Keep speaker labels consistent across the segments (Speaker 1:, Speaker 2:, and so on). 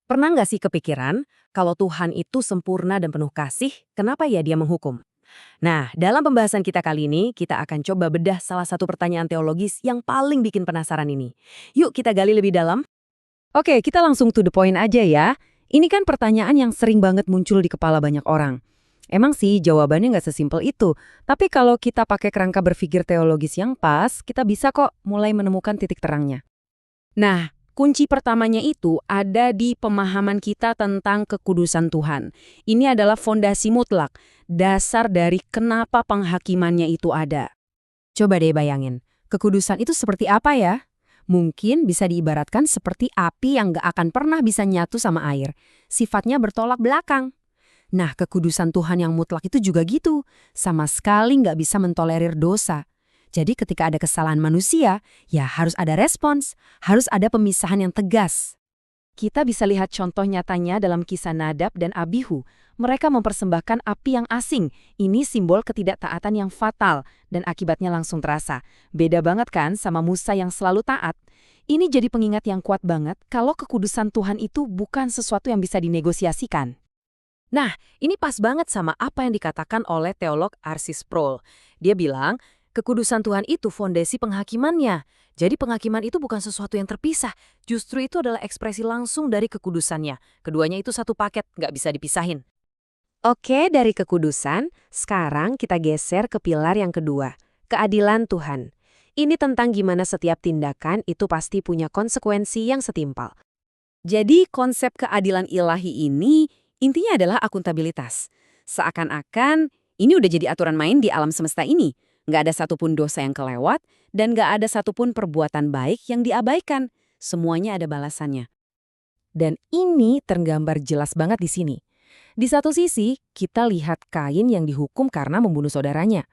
Speaker 1: Pernah nggak sih kepikiran, kalau Tuhan itu sempurna dan penuh kasih, kenapa ya dia menghukum? Nah, dalam pembahasan kita kali ini, kita akan coba bedah salah satu pertanyaan teologis yang paling bikin penasaran ini. Yuk kita gali lebih dalam.
Speaker 2: Oke, kita langsung to the point aja ya. Ini kan pertanyaan yang sering banget muncul di kepala banyak orang. Emang sih jawabannya nggak sesimpel itu, tapi kalau kita pakai kerangka berpikir teologis yang pas, kita bisa kok mulai menemukan titik terangnya.
Speaker 1: Nah, kunci pertamanya itu ada di pemahaman kita tentang kekudusan Tuhan. Ini adalah fondasi mutlak, dasar dari kenapa penghakimannya itu ada. Coba deh bayangin, kekudusan itu seperti apa ya? Mungkin bisa diibaratkan seperti api yang gak akan pernah bisa nyatu sama air. Sifatnya bertolak belakang. Nah, kekudusan Tuhan yang mutlak itu juga gitu. Sama sekali nggak bisa mentolerir dosa. Jadi ketika ada kesalahan manusia, ya harus ada respons. Harus ada pemisahan yang tegas. Kita bisa lihat contoh nyatanya dalam kisah Nadab dan Abihu. Mereka mempersembahkan api yang asing. Ini simbol ketidaktaatan yang fatal dan akibatnya langsung terasa. Beda banget kan sama Musa yang selalu taat. Ini jadi pengingat yang kuat banget kalau kekudusan Tuhan itu bukan sesuatu yang bisa dinegosiasikan. Nah, ini pas banget sama apa yang dikatakan oleh teolog R.C. Sproul. Dia bilang, kekudusan Tuhan itu fondasi penghakimannya. Jadi penghakiman itu bukan sesuatu yang terpisah, justru itu adalah ekspresi langsung dari kekudusannya. Keduanya itu satu paket, nggak bisa dipisahin. Oke, dari kekudusan, sekarang kita geser ke pilar yang kedua, keadilan Tuhan. Ini tentang gimana setiap tindakan itu pasti punya konsekuensi yang setimpal. Jadi konsep keadilan ilahi ini intinya adalah akuntabilitas. Seakan-akan ini udah jadi aturan main di alam semesta ini. Nggak ada satupun dosa yang kelewat dan nggak ada satupun perbuatan baik yang diabaikan. Semuanya ada balasannya. Dan ini tergambar jelas banget di sini. Di satu sisi, kita lihat Kain yang dihukum karena membunuh saudaranya.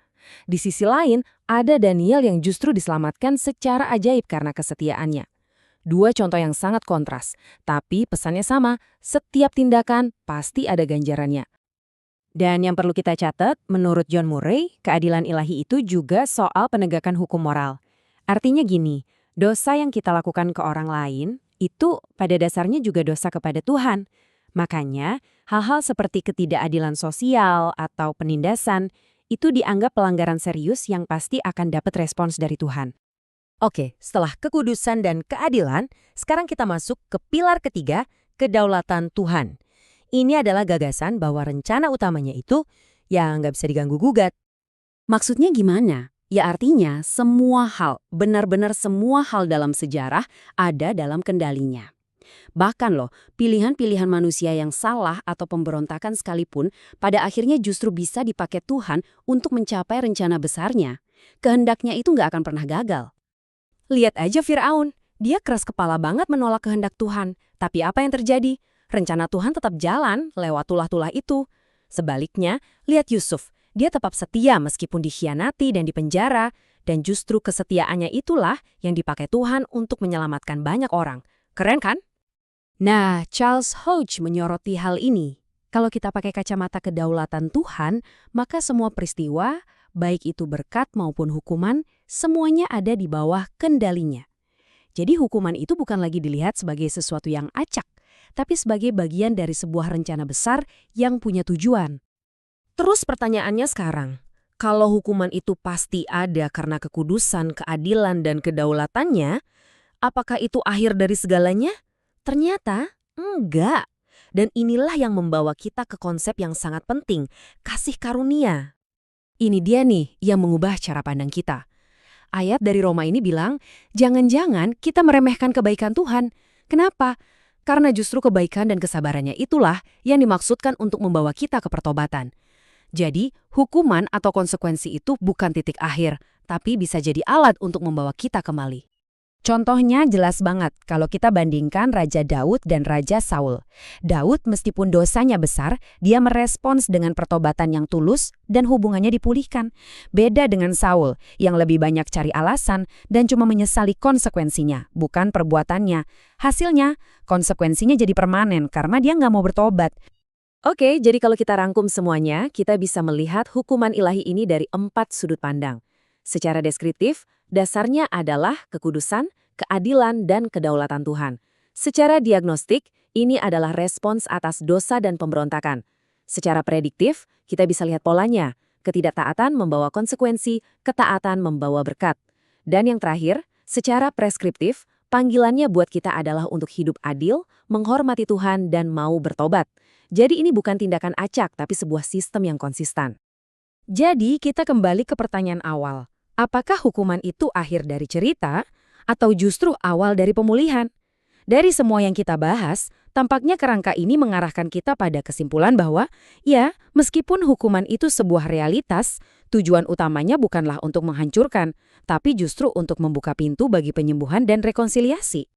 Speaker 1: Di sisi lain, ada Daniel yang justru diselamatkan secara ajaib karena kesetiaannya. Dua contoh yang sangat kontras, tapi pesannya sama, setiap tindakan pasti ada ganjarannya. Dan yang perlu kita catat, menurut John Murray, keadilan ilahi itu juga soal penegakan hukum moral. Artinya gini, dosa yang kita lakukan ke orang lain, itu pada dasarnya juga dosa kepada Tuhan. Makanya, hal-hal seperti ketidakadilan sosial atau penindasan, itu dianggap pelanggaran serius yang pasti akan dapat respons dari Tuhan. Oke, setelah kekudusan dan keadilan, sekarang kita masuk ke pilar ketiga, kedaulatan Tuhan. Ini adalah gagasan bahwa rencana utamanya itu yang nggak bisa diganggu-gugat. Maksudnya gimana? Ya artinya semua hal, benar-benar semua hal dalam sejarah ada dalam kendalinya. Bahkan loh, pilihan-pilihan manusia yang salah atau pemberontakan sekalipun pada akhirnya justru bisa dipakai Tuhan untuk mencapai rencana besarnya. Kehendaknya itu nggak akan pernah gagal. Lihat aja Firaun, dia keras kepala banget menolak kehendak Tuhan. Tapi apa yang terjadi? Rencana Tuhan tetap jalan lewat tulah-tulah itu. Sebaliknya, lihat Yusuf, dia tetap setia meskipun dikhianati dan dipenjara. Dan justru kesetiaannya itulah yang dipakai Tuhan untuk menyelamatkan banyak orang. Keren kan? Nah, Charles Hodge menyoroti hal ini. Kalau kita pakai kacamata kedaulatan Tuhan, maka semua peristiwa, baik itu berkat maupun hukuman, semuanya ada di bawah kendalinya. Jadi hukuman itu bukan lagi dilihat sebagai sesuatu yang acak, tapi sebagai bagian dari sebuah rencana besar yang punya tujuan. Terus pertanyaannya sekarang, kalau hukuman itu pasti ada karena kekudusan, keadilan, dan kedaulatannya, apakah itu akhir dari segalanya? Ternyata enggak. Dan inilah yang membawa kita ke konsep yang sangat penting, kasih karunia. Ini dia nih yang mengubah cara pandang kita. Ayat dari Roma ini bilang, jangan-jangan kita meremehkan kebaikan Tuhan. Kenapa? Karena justru kebaikan dan kesabarannya itulah yang dimaksudkan untuk membawa kita ke pertobatan. Jadi, hukuman atau konsekuensi itu bukan titik akhir, tapi bisa jadi alat untuk membawa kita kembali. Contohnya jelas banget kalau kita bandingkan Raja Daud dan Raja Saul. Daud meskipun dosanya besar, dia merespons dengan pertobatan yang tulus dan hubungannya dipulihkan. Beda dengan Saul yang lebih banyak cari alasan dan cuma menyesali konsekuensinya, bukan perbuatannya. Hasilnya, konsekuensinya jadi permanen karena dia nggak mau bertobat. Oke, jadi kalau kita rangkum semuanya, kita bisa melihat hukuman ilahi ini dari 4 sudut pandang. Secara deskriptif, dasarnya adalah kekudusan, keadilan, dan kedaulatan Tuhan.
Speaker 3: Secara diagnostik, ini adalah respons atas dosa dan pemberontakan. Secara prediktif, kita bisa lihat polanya. Ketidaktaatan membawa konsekuensi, ketaatan membawa berkat. Dan yang terakhir, secara preskriptif, panggilannya buat kita adalah untuk hidup adil, menghormati Tuhan, dan mau bertobat. Jadi ini bukan tindakan acak, tapi sebuah sistem yang konsisten.
Speaker 2: Jadi kita kembali ke pertanyaan awal. Apakah hukuman itu akhir dari cerita atau justru awal dari pemulihan? Dari semua yang kita bahas, tampaknya kerangka ini mengarahkan kita pada kesimpulan bahwa, ya, meskipun hukuman itu sebuah realitas, tujuan utamanya bukanlah untuk menghancurkan, tapi justru untuk membuka pintu bagi penyembuhan dan rekonsiliasi.